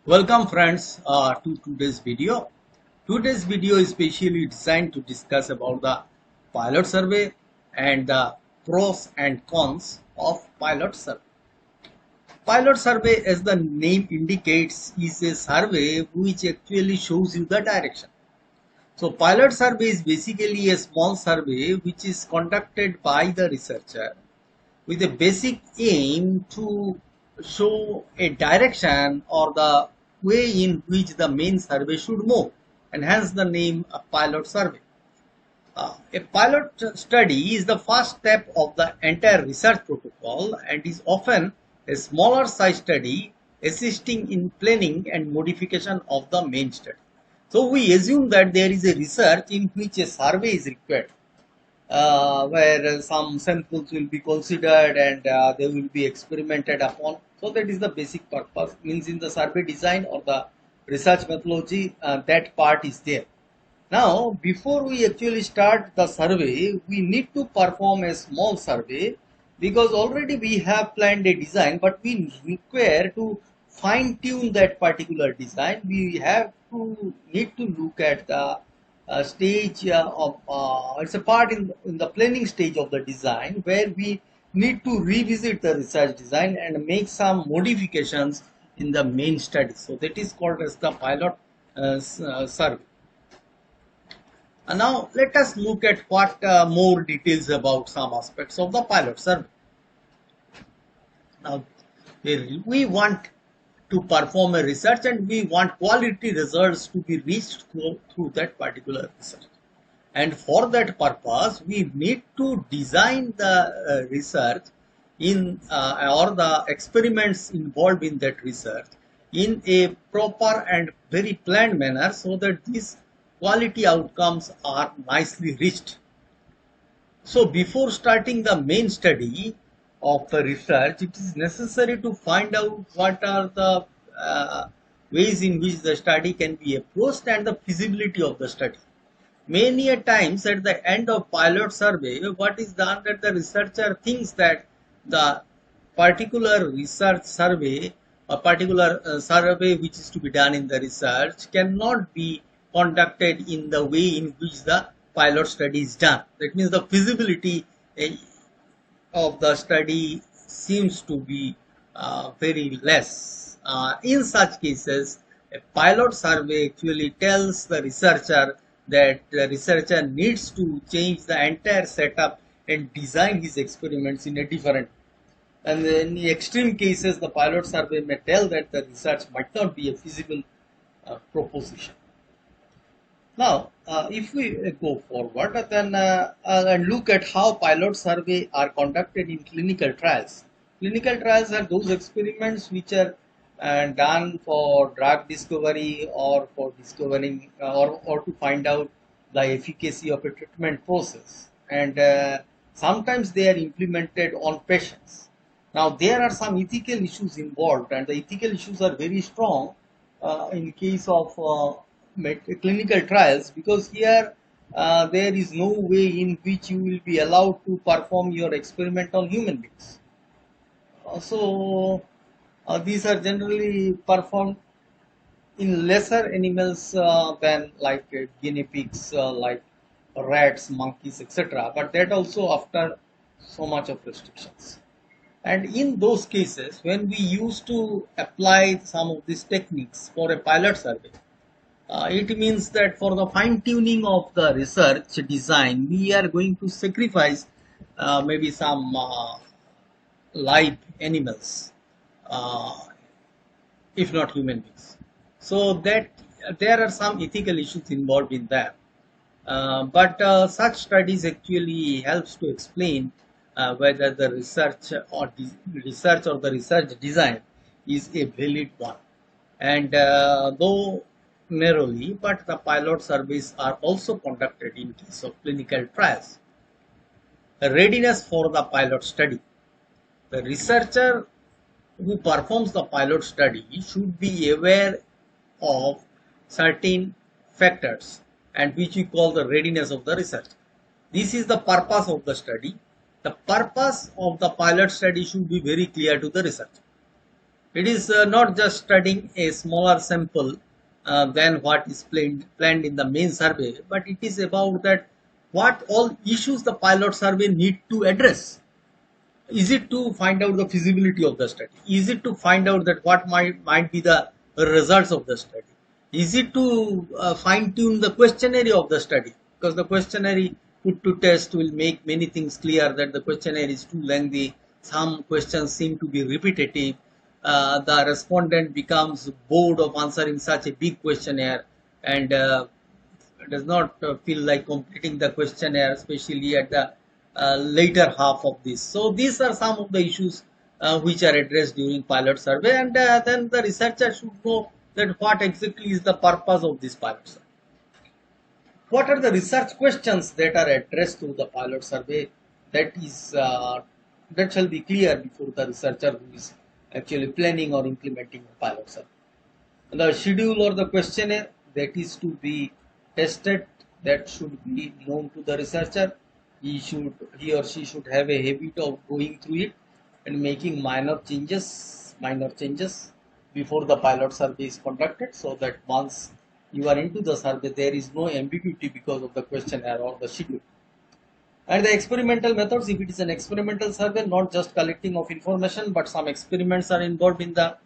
Welcome friends to today's video. Today's video is specially designed to discuss about the pilot survey and the pros and cons of pilot survey. Pilot survey, as the name indicates, is a survey which actually shows you the direction. So pilot survey is basically a small survey which is conducted by the researcher with a basic aim to show a direction or the way in which the main survey should move, and hence the name a pilot survey. A pilot study is the first step of the entire research protocol and is often a smaller size study assisting in planning and modification of the main study. So we assume that there is a research in which a survey is required, where some samples will be considered and they will be experimented upon. So that is the basic purpose, means in the survey design or the research methodology, that part is there. Now, before we actually start the survey, we need to perform a small survey because already we have planned a design, but we require to fine tune that particular design. We have to need to look at the stage of it's a part in the planning stage of the design where we need to revisit the research design and make some modifications in the main study. So that is called as the pilot survey. And now let us look at what more details about some aspects of the pilot survey. Now we want to perform a research and we want quality results to be reached through that particular research. And for that purpose, we need to design the research in or the experiments involved in that research in a proper and very planned manner so that these quality outcomes are nicely reached. So before starting the main study of the research, it is necessary to find out what are the ways in which the study can be approached and the feasibility of the study. Many a times at the end of pilot survey, what is done that the researcher thinks that the particular research survey, a particular survey which is to be done in the research cannot be conducted in the way in which the pilot study is done. That means the feasibility of the study seems to be very less. In such cases, a pilot survey actually tells the researcher that the researcher needs to change the entire setup and design his experiments in a different way. And in the extreme cases, the pilot survey may tell that the research might not be a feasible proposition. Now, if we go forward then and look at how pilot survey are conducted in clinical trials. Clinical trials are those experiments which are done for drug discovery or for discovering or to find out the efficacy of a treatment process. And sometimes they are implemented on patients. Now, there are some ethical issues involved and the ethical issues are very strong in case of clinical trials, because here there is no way in which you will be allowed to perform your experiment on human beings. These are generally performed in lesser animals than like guinea pigs, like rats, monkeys, etc. But that also after so much of restrictions. And in those cases, when we used to apply some of these techniques for a pilot survey, it means that for the fine tuning of the research design, we are going to sacrifice maybe some live animals, uh, if not human beings. So that there are some ethical issues involved in that. But such studies actually helps to explain whether the research or the research design is a valid one. And though narrowly, but the pilot surveys are also conducted in case of clinical trials. The readiness for the pilot study. The researcher who performs the pilot study should be aware of certain factors and which we call the readiness of the research. This is the purpose of the study. The purpose of the pilot study should be very clear to the researcher. It is not just studying a smaller sample than what is planned in the main survey, but it is about that what all issues the pilot survey need to address. Is it to find out the feasibility of the study? Is it to find out that what might be the results of the study? Is it to fine tune the questionnaire of the study? Because the questionnaire put to test will make many things clear, that the questionnaire is too lengthy, some questions seem to be repetitive, the respondent becomes bored of answering such a big questionnaire, and does not feel like completing the questionnaire, especially at the later half of this. So these are some of the issues which are addressed during pilot survey, and then the researcher should know that what exactly is the purpose of this pilot survey. What are the research questions that are addressed to the pilot survey? That shall be clear before the researcher who is actually planning or implementing the pilot survey. The schedule or the questionnaire that is to be tested, that should be known to the researcher. He or she should have a habit of going through it and making minor changes before the pilot survey is conducted, so that once you are into the survey, there is no ambiguity because of the questionnaire or the schedule. And the experimental methods, if it is an experimental survey, not just collecting of information, but some experiments are involved in the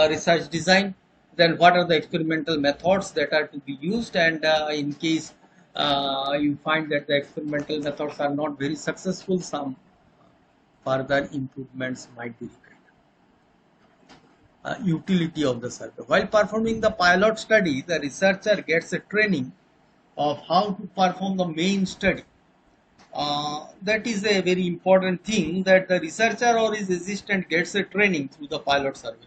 research design, then what are the experimental methods that are to be used, and in case you find that the experimental methods are not very successful, some further improvements might be required. Utility of the survey. While performing the pilot study, the researcher gets a training of how to perform the main study. That is a very important thing, that the researcher or his assistant gets a training through the pilot survey,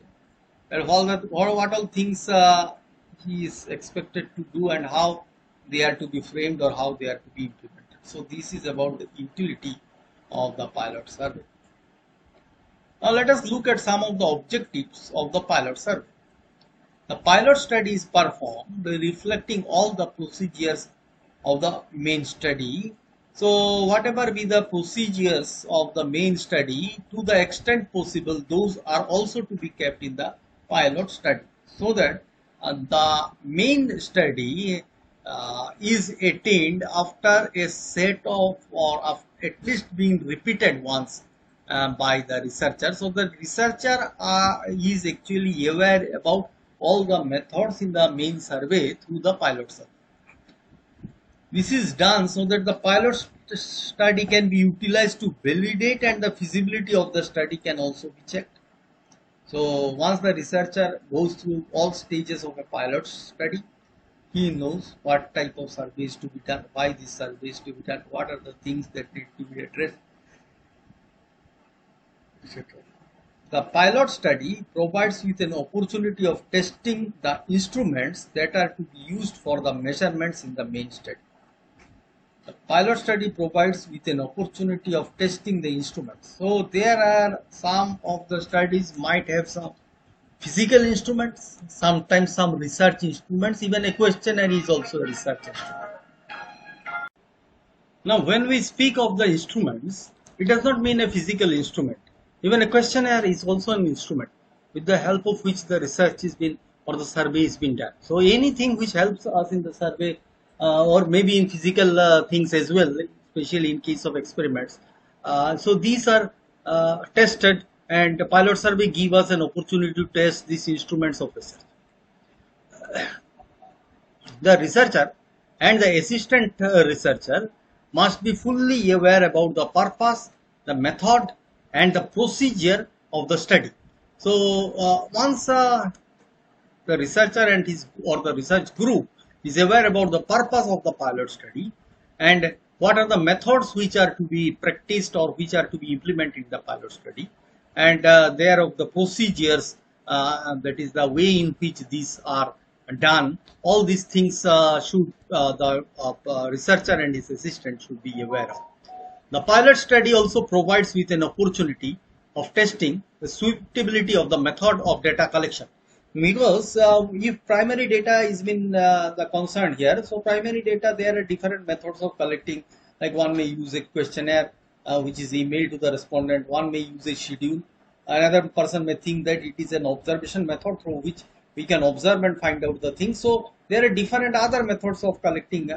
and what all things he is expected to do and how they are to be framed or how they are to be implemented. So this is about the utility of the pilot survey. Now let us look at some of the objectives of the pilot survey. The pilot study is performed reflecting all the procedures of the main study. So whatever be the procedures of the main study, to the extent possible, those are also to be kept in the pilot study, so that the main study is attained after a set of, or at least being repeated once by the researcher. So the researcher is actually aware about all the methods in the main survey through the pilot survey. This is done so that the pilot study can be utilized to validate, and the feasibility of the study can also be checked. So once the researcher goes through all stages of a pilot study, he knows what type of survey is to be done, why this survey is to be done, what are the things that need to be addressed, etc. The pilot study provides with an opportunity of testing the instruments that are to be used for the measurements in the main study. The pilot study provides with an opportunity of testing the instruments. So there are some of the studies might have some physical instruments, sometimes some research instruments, even a questionnaire is also a research instrument. Now when we speak of the instruments, it does not mean a physical instrument. Even a questionnaire is also an instrument with the help of which the research is been, or the survey is being done. So anything which helps us in the survey or maybe in physical things as well, especially in case of experiments. So these are tested, and the pilot survey give us an opportunity to test these instruments of research. The researcher and the assistant researcher must be fully aware about the purpose, the method, and the procedure of the study. So once the researcher and his or the research group is aware about the purpose of the pilot study and what are the methods which are to be practiced or which are to be implemented in the pilot study, and thereof the procedures, that is the way in which these are done, all these things should the researcher and his assistant should be aware of. The pilot study also provides with an opportunity of testing the suitability of the method of data collection. Because if primary data is been the concern here, so primary data, there are different methods of collecting. Like one may use a questionnaire which is emailed to the respondent, one may use a schedule, Another person may think that it is an observation method through which we can observe and find out the things. So there are different other methods of collecting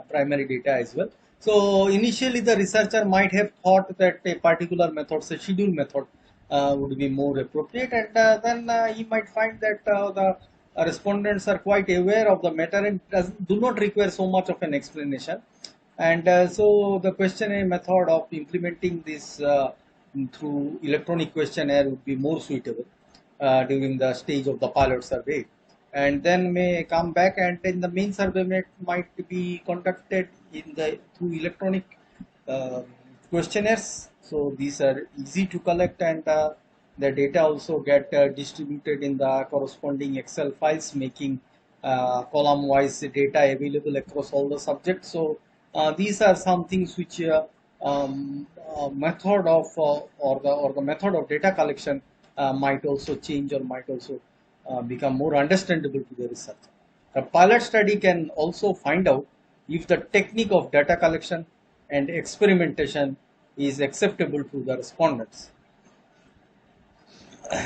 primary data as well. So initially the researcher might have thought that a particular method, say schedule method, would be more appropriate, and then he might find that the respondents are quite aware of the matter and do not require so much of an explanation. And so the questionnaire method of implementing this through electronic questionnaire would be more suitable during the stage of the pilot survey, and then may come back, and then the main survey might be conducted in the through electronic um questionnaires. So these are easy to collect, and the data also get distributed in the corresponding Excel files, making column wise data available across all the subjects. So these are some things which method of or the method of data collection might also change, or might also become more understandable to the researcher. A pilot study can also find out if the technique of data collection and experimentation is acceptable to the respondents.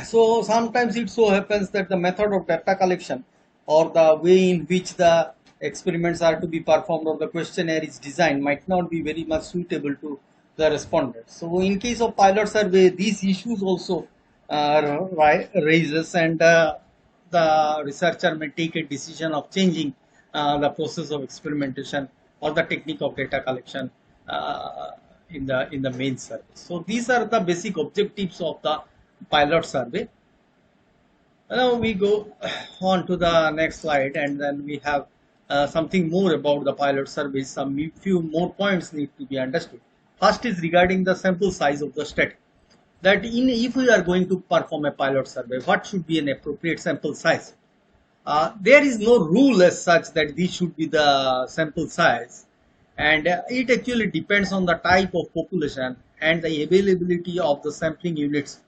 So sometimes it so happens that the method of data collection, or the way in which the experiments are to be performed, or the questionnaire is designed, might not be very much suitable to the respondents. So in case of pilot survey, these issues also raises, and the researcher may take a decision of changing the process of experimentation or the technique of data collection in the main survey. So these are the basic objectives of the pilot survey. Now we go on to the next slide, and then we have something more about the pilot survey. Some few more points need to be understood. First is regarding the sample size of the study. That if we are going to perform a pilot survey, what should be an appropriate sample size? There is no rule as such that this should be the sample size, and it actually depends on the type of population and the availability of the sampling units.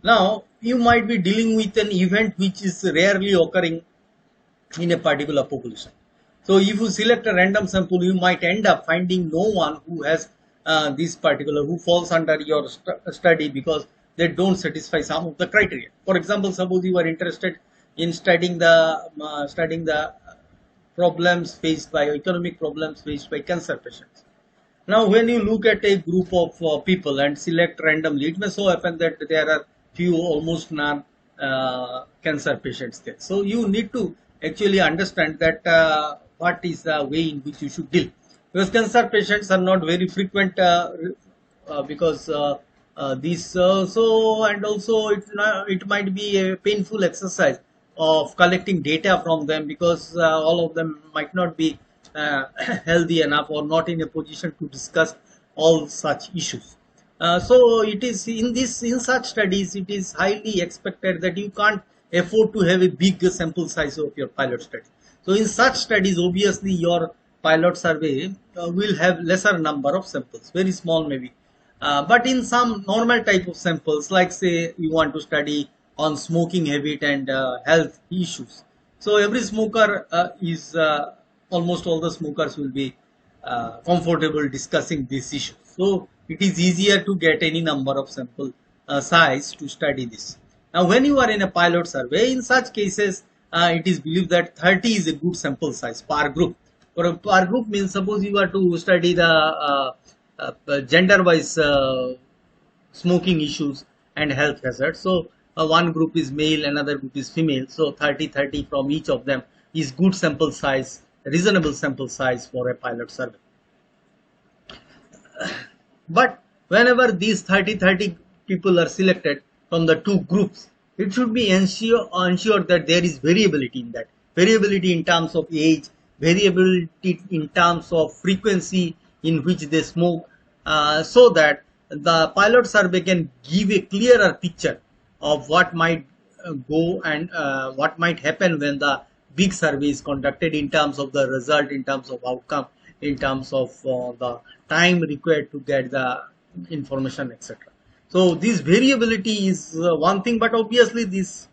Now, you might be dealing with an event which is rarely occurring in a particular population. So, if you select a random sample, you might end up finding no one who has who falls under your study, because they don't satisfy some of the criteria. For example, suppose you are interested in studying the problems faced by economic problems faced by cancer patients. Now, when you look at a group of people and select randomly, it may so happen that there are few, almost none cancer patients there. So you need to actually understand that what is the way in which you should deal, because cancer patients are not very frequent, because these and also it might be a painful exercise of collecting data from them, because all of them might not be healthy enough or not in a position to discuss all such issues. So it is in such studies, it is highly expected that you can't afford to have a big sample size of your pilot study. So in such studies, obviously your pilot survey will have lesser number of samples, very small maybe. But in some normal type of samples, like say you want to study on smoking habit and health issues. So every smoker is almost all the smokers will be comfortable discussing this issue. So it is easier to get any number of sample size to study this. Now, when you are in a pilot survey, in such cases, it is believed that 30 is a good sample size per group. For a per group means, suppose you are to study the gender-wise smoking issues and health hazards. So one group is male, another group is female. So 30 from each of them is good sample size, reasonable sample size for a pilot survey. But whenever these 30 people are selected from the two groups, it should be ensured that there is variability in that. Variability in terms of age, variability in terms of frequency in which they smoke, so that the pilot survey can give a clearer picture of what might go and what might happen when the big survey is conducted, in terms of the result, in terms of outcome, in terms of the time required to get the information, etc. So this variability is one thing, but obviously this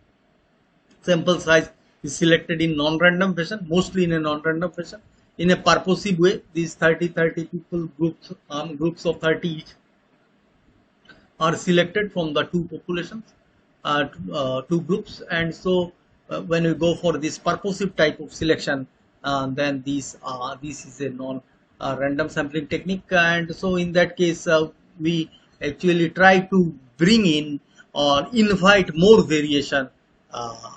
sample size is selected in non-random fashion, mostly in a non-random fashion, in a purposive way. These 30 people groups of 30 each are selected from the two populations, two groups, and so when we go for this purposive type of selection, then this is a non random sampling technique, and so in that case we actually try to bring in or invite more variation uh,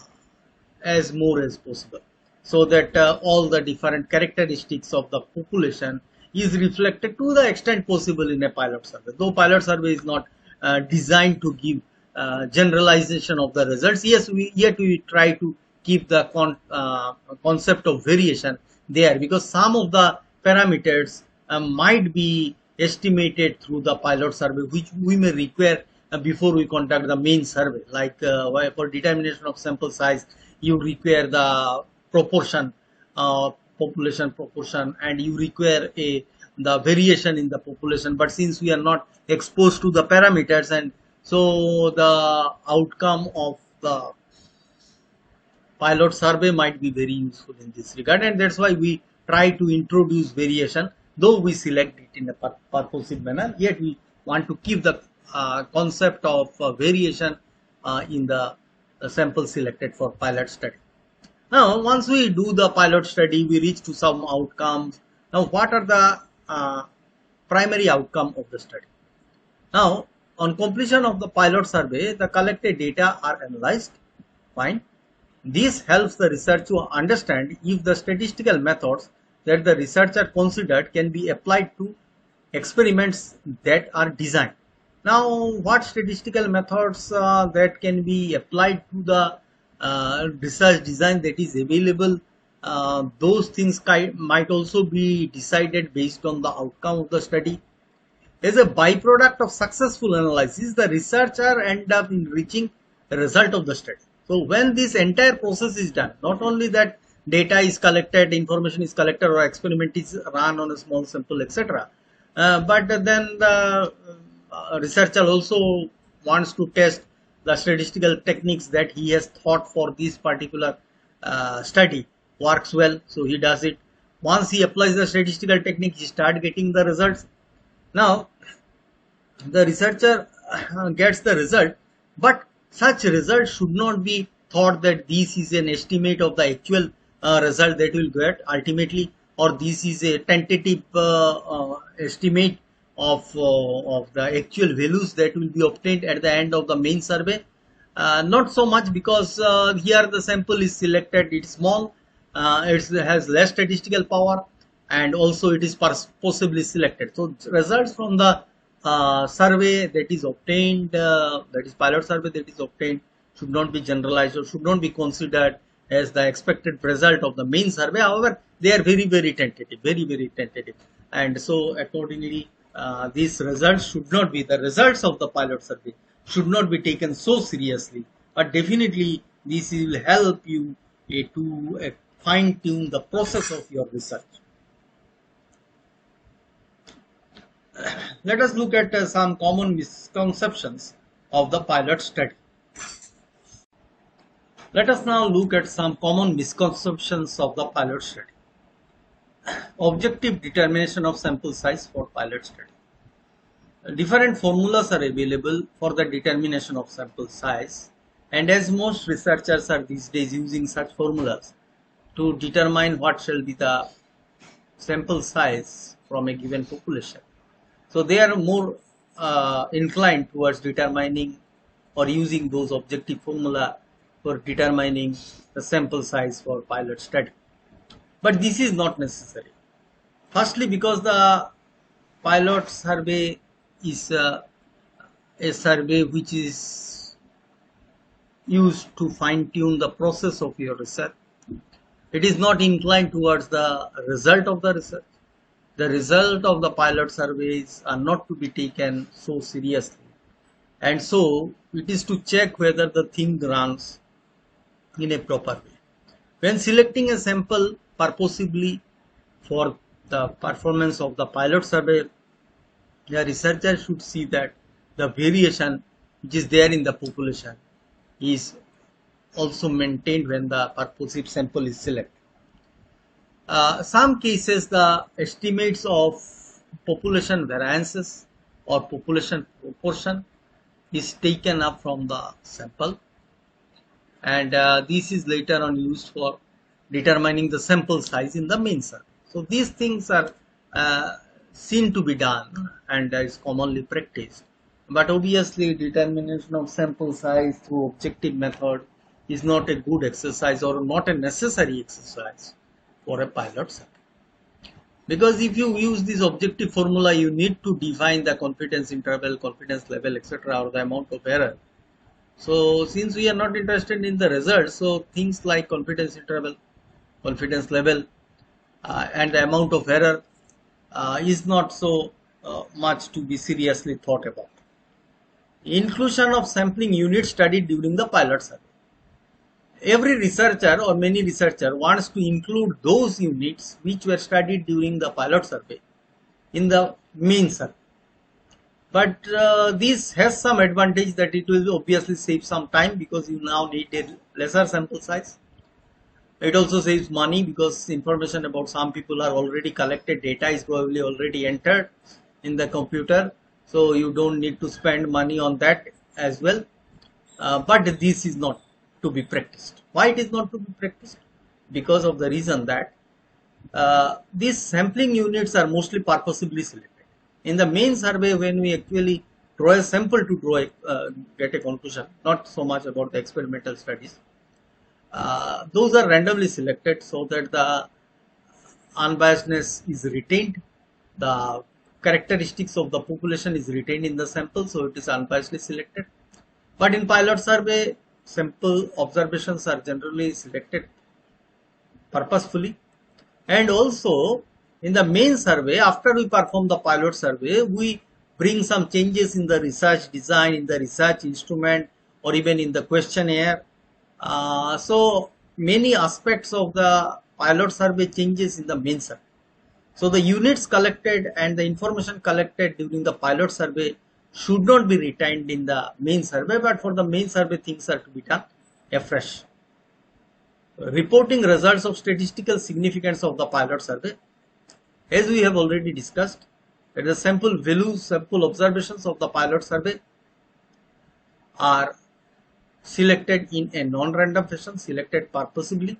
as more as possible, so that all the different characteristics of the population is reflected to the extent possible in a pilot survey. Though pilot survey is not designed to give generalization of the results, yes, yet we try to keep the concept of variation there, because some of the parameters might be estimated through the pilot survey, which we may require before we conduct the main survey. Like for determination of sample size, you require the proportion, population proportion, and you require the variation in the population. But since we are not exposed to the parameters, and so the outcome of the pilot survey might be very useful in this regard, and that's why we try to introduce variation, though we select it in a purposive manner, yet we want to keep the concept of variation in the sample selected for pilot study. Now, once we do the pilot study, we reach to some outcomes. Now, what are the primary outcome of the study? Now, on completion of the pilot survey, the collected data are analyzed. Fine. This helps the researcher to understand if the statistical methods that the researcher considered can be applied to experiments that are designed. Now, what statistical methods that can be applied to the research design that is available, those things might also be decided based on the outcome of the study. As a byproduct of successful analysis, the researcher end up enriching the result of the study. So when this entire process is done, not only that data is collected, information is collected, or experiment is run on a small sample, etc., but then the researcher also wants to test the statistical techniques that he has thought for this particular study works well, so he does it. Once he applies the statistical technique, he start getting the results. Now the researcher gets the result, but such result should not be thought that this is an estimate of the actual result that will get ultimately, or this is a tentative estimate of the actual values that will be obtained at the end of the main survey. Not so much, because here the sample is selected, it's small, it has less statistical power, and also it is possibly selected. So results from the survey that is obtained, that is pilot survey that is obtained, should not be generalized or should not be considered as the expected result of the main survey. However, they are very tentative, very tentative, and so accordingly these results should not be, the results of the pilot survey should not be taken so seriously, but definitely this will help you to fine tune the process of your research. Let us look at some common misconceptions of the pilot study. Let us now look at some common misconceptions of the pilot study. Objective determination of sample size for pilot study. Different formulas are available for the determination of sample size, and as most researchers are these days using such formulas to determine what shall be the sample size from a given population, so they are more inclined towards determining or using those objective formula for determining the sample size for pilot study. But this is not necessary. Firstly, because the pilot survey is a survey which is used to fine tune the process of your research. It is not inclined towards the result of the research. The result of the pilot surveys are not to be taken so seriously, and so it is to check whether the thing runs in a proper way. When selecting a sample purposely for the performance of the pilot survey, the researcher should see that the variation which is there in the population is also maintained when the purposive sample is selected. Some cases the estimates of population variances or population proportion is taken up from the sample, and this is later on used for determining the sample size in the main survey. So these things are uh, seen to be done and is commonly practiced. But obviously determination of sample size through objective method is not a good exercise or not a necessary exercise for a pilot survey. Because if you use this objective formula, you need to define the confidence interval, confidence level, etc., or the amount of error. So since we are not interested in the results, so things like confidence interval, confidence level, and the amount of error is not so much to be seriously thought about. Inclusion of sampling units studied during the pilot survey. Every researcher or many researcher wants to include those units which were studied during the pilot survey in the main survey. But this has some advantage that it will obviously save some time because you now need a lesser sample size. It also saves money because information about some people are already collected, data is probably already entered in the computer, so you don't need to spend money on that as well. But this is not to be practiced. Why it is not to be practiced? Because of the reason that these sampling units are mostly purposely selected. In the main survey, when we actually draw a sample to get a conclusion, not so much about the experimental studies, those are randomly selected so that the unbiasedness is retained, the characteristics of the population is retained in the sample, so it is unbiasedly selected. But in pilot survey, sample observations are generally selected purposefully. And also in the main survey, after we perform the pilot survey, we bring some changes in the research design, in the research instrument, or even in the questionnaire. So many aspects of the pilot survey changes in the main survey. So the units collected and the information collected during the pilot survey should not be retained in the main survey, but for the main survey things are to be done afresh. Reporting results of statistical significance of the pilot survey. As we have already discussed, that the sample values, sample observations of the pilot survey are selected in a non-random fashion, selected purposely.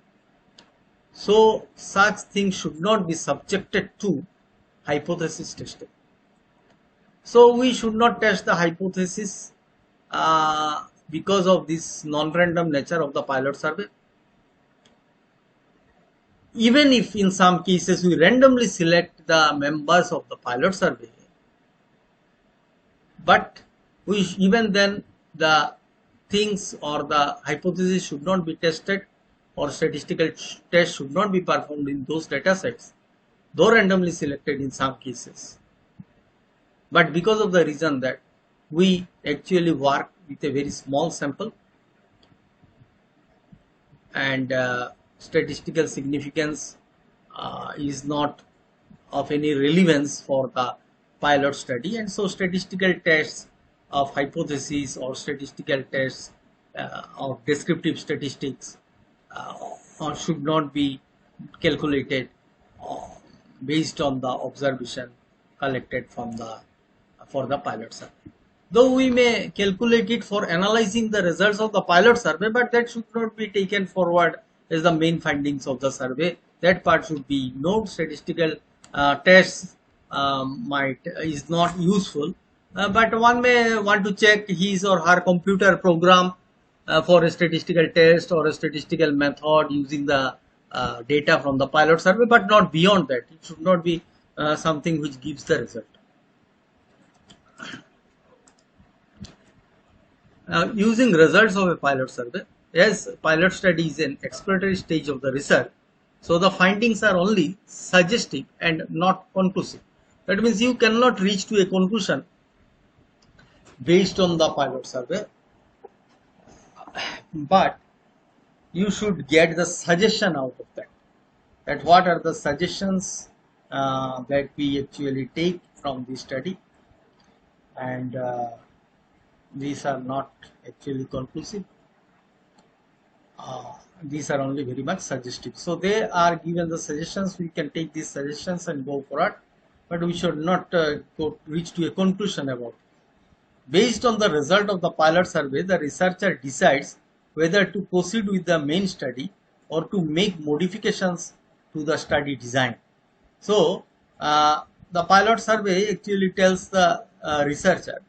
So such things should not be subjected to hypothesis testing. So we should not test the hypothesis because of this non-random nature of the pilot survey. Even if in some cases we randomly select the members of the pilot survey, but even then the things or the hypothesis should not be tested or statistical tests should not be performed in those data sets, though randomly selected in some cases. But because of the reason that we actually work with a very small sample and statistical significance is not of any relevance for the pilot study, and so statistical tests of hypotheses or statistical tests of descriptive statistics or should not be calculated based on the observation collected from the for the pilot survey. Though we may calculate it for analyzing the results of the pilot survey, but that should not be taken forward as the main findings of the survey. That part should be ignored. Statistical tests is not useful, but one may want to check his or her computer program for a statistical test or a statistical method using the data from the pilot survey, but not beyond that. It should not be something which gives the result. Using results of a pilot survey, as pilot study is an exploratory stage of the research, so the findings are only suggestive and not conclusive. That means you cannot reach to a conclusion based on the pilot survey, but you should get the suggestion out of that. That what are the suggestions that we actually take from this study, and these are not actually conclusive. These are only very much suggestive. So they are given the suggestions. We can take these suggestions and go for it, but we should not reach to a conclusion about it Based on the result of the pilot survey, the researcher decides whether to proceed with the main study or to make modifications to the study design. So, the pilot survey actually tells the researcher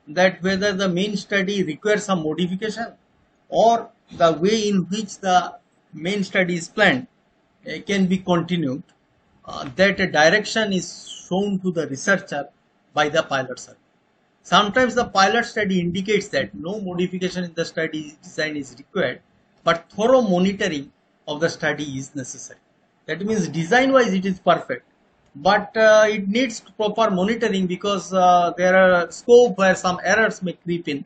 that whether the main study requires some modification or the way in which the main study is planned can be continued, that a direction is shown to the researcher by the pilot survey. Sometimes the pilot study indicates that no modification in the study design is required, but thorough monitoring of the study is necessary. That means design wise it is perfect, but it needs proper monitoring because there are scope where some errors may creep in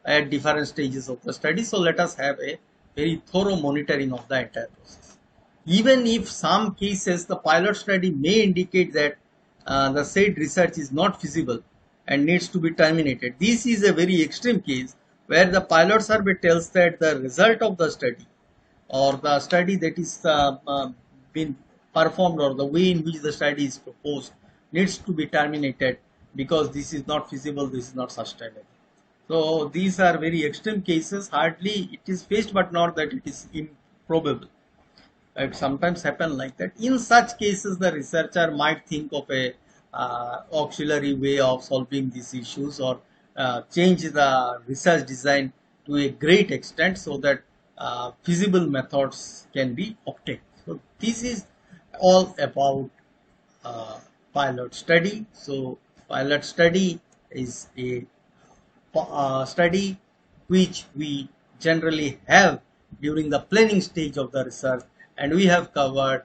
at different stages of the study. So let us have a very thorough monitoring of the entire process. Even if some cases the pilot study may indicate that the said research is not feasible and needs to be terminated. This is a very extreme case where the pilot survey tells that the result of the study or the study that is been performed or the way in which the study is proposed needs to be terminated because this is not feasible, this is not sustainable. So these are very extreme cases. Hardly it is faced, but not that it is improbable. It sometimes happen like that. In such cases, the researcher might think of a auxiliary way of solving these issues or change the research design to a great extent so that feasible methods can be obtained. So this is all about pilot study. So pilot study is a study which we generally have during the planning stage of the research, and we have covered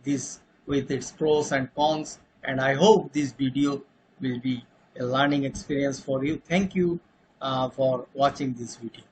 this with its pros and cons, and I hope this video will be a learning experience for you. Thank you for watching this video.